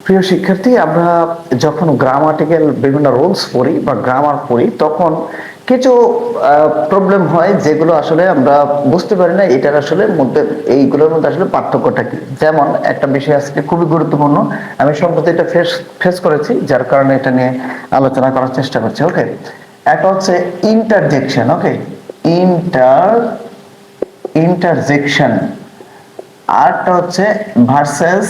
প্রিয় শিক্ষার্থী, আমরা যখন গ্রামাটিক্যাল বিভিন্ন রুলস পড়ি বা গ্রামার পড়ি তখন কিছু প্রবলেম হয় যেগুলো আসলে আমরা বুঝতে পারি না এটার আসলে মধ্যে এইগুলোর মধ্যে আসলে পার্থক্যটা কি। যেমন একটা বিষয় আজকে খুবই গুরুত্বপূর্ণ, আমি সম্প্রতি এটা ফেস করেছি, যার কারণে এটা নিয়ে আলোচনা করার চেষ্টা করছি। ওকে, একটা হচ্ছে ইন্টারজেকশন। ওকে, ইন্টার ইন্টারজেকশন। আরটা হচ্ছে ভার্সেস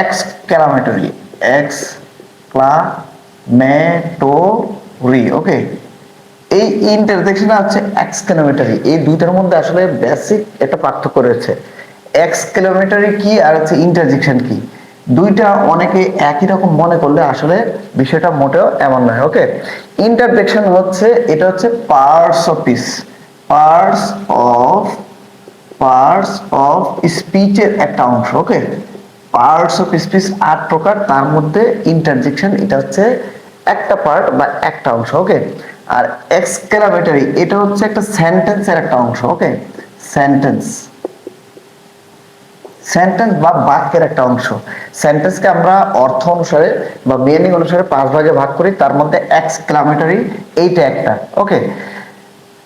এক্সক্লামেটরি। এক্সক্লামেটরি। ওকে, এই ইন্টারজেকশন হচ্ছে এক্সক্লামেটরি, এই দুইটার মধ্যে আসলে বেসিক একটা পার্থক্য রয়েছে। এক্সক্লামেটরি কি আর হচ্ছে ইন্টারজেকশন কি, দুইটা অনেকে একই রকম মনে করলে আসলে বিষয়টা মোটেও এমন নয়। ওকে, ইন্টারজেকশন হচ্ছে এটা হচ্ছে parts of speech, parts of parts of স্পিচের একটা অংশ। ওকে, পার্টস অফ স্পিচ 8 প্রকার, তার মধ্যে ইন্টারজেকশন এটা হচ্ছে একটা পার্ট বা একটা অংশ। ওকে, আর এক্সক্লামেটরি এটা হচ্ছে একটা সেন্টেন্সের একটা অংশ। ওকে, সেন্টেন্স সেন্টেন্স বা বাক্যের একটা অংশ। সেন্টেন্সকে আমরা অর্থ অনুসারে বা মিনিং অনুসারে 5 ভাগে ভাগ করি, তার মধ্যে এক্সক্লামেটরি এইটা একটা। ওকে,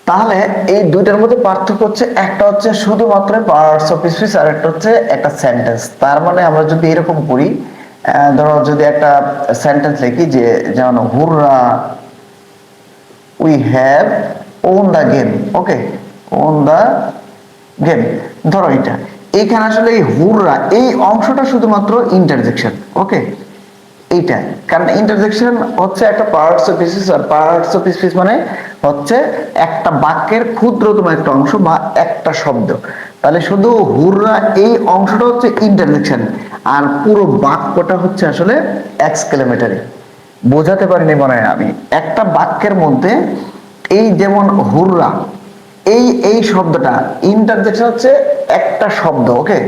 তাহলে এই দুইটার মধ্যে পার্থক্য হচ্ছে একটা হচ্ছে শুধুমাত্র পার্টস অফ স্পিচ আর একটা হচ্ছে একটা সেন্টেন্স। তার মানে আমরা যদি এরকম করি, ধরো যদি একটা সেন্টেন্স লিখি যে যেমন হুররা we have won the game. Okay, won the game, ধরো এটা এইখানে আসলে এই হুররা এই অংশটা শুধুমাত্র ইন্টারজেকশন। ওকে, এইটা কারণ ইন্টারজেকশন হচ্ছে একটা পার্টস অফ স্পিচ, আর পার্টস অফ স্পিচ মানে হচ্ছে একটা বাক্যের ক্ষুদ্রতম একটা অংশ বা একটা শব্দ। তাহলে শুধু হুররা এই অংশটা হচ্ছে ইন্টারজেকশন, আর পুরো বাক্যটা হচ্ছে আসলে এক্সক্লেমেটরি। বোঝাতে পারিনি মনে হয় আমি। একটা বাক্যের মধ্যে এই যেমন হুররা এই এই শব্দটা ইন্টারজেকশন হচ্ছে একটা শব্দ। ওকে,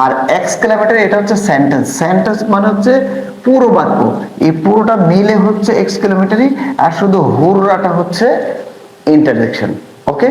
আর এক্সক্লেমেটরি এটা হচ্ছে সেন্টেন্স। সেন্টেন্স মানে হচ্ছে পুরো বাক্য, এই পুরোটা মিলে হচ্ছে এক্সক্লেমেটরি, আর শুধু হুররাটা হচ্ছে ইন্টারজেকশন। ওকে।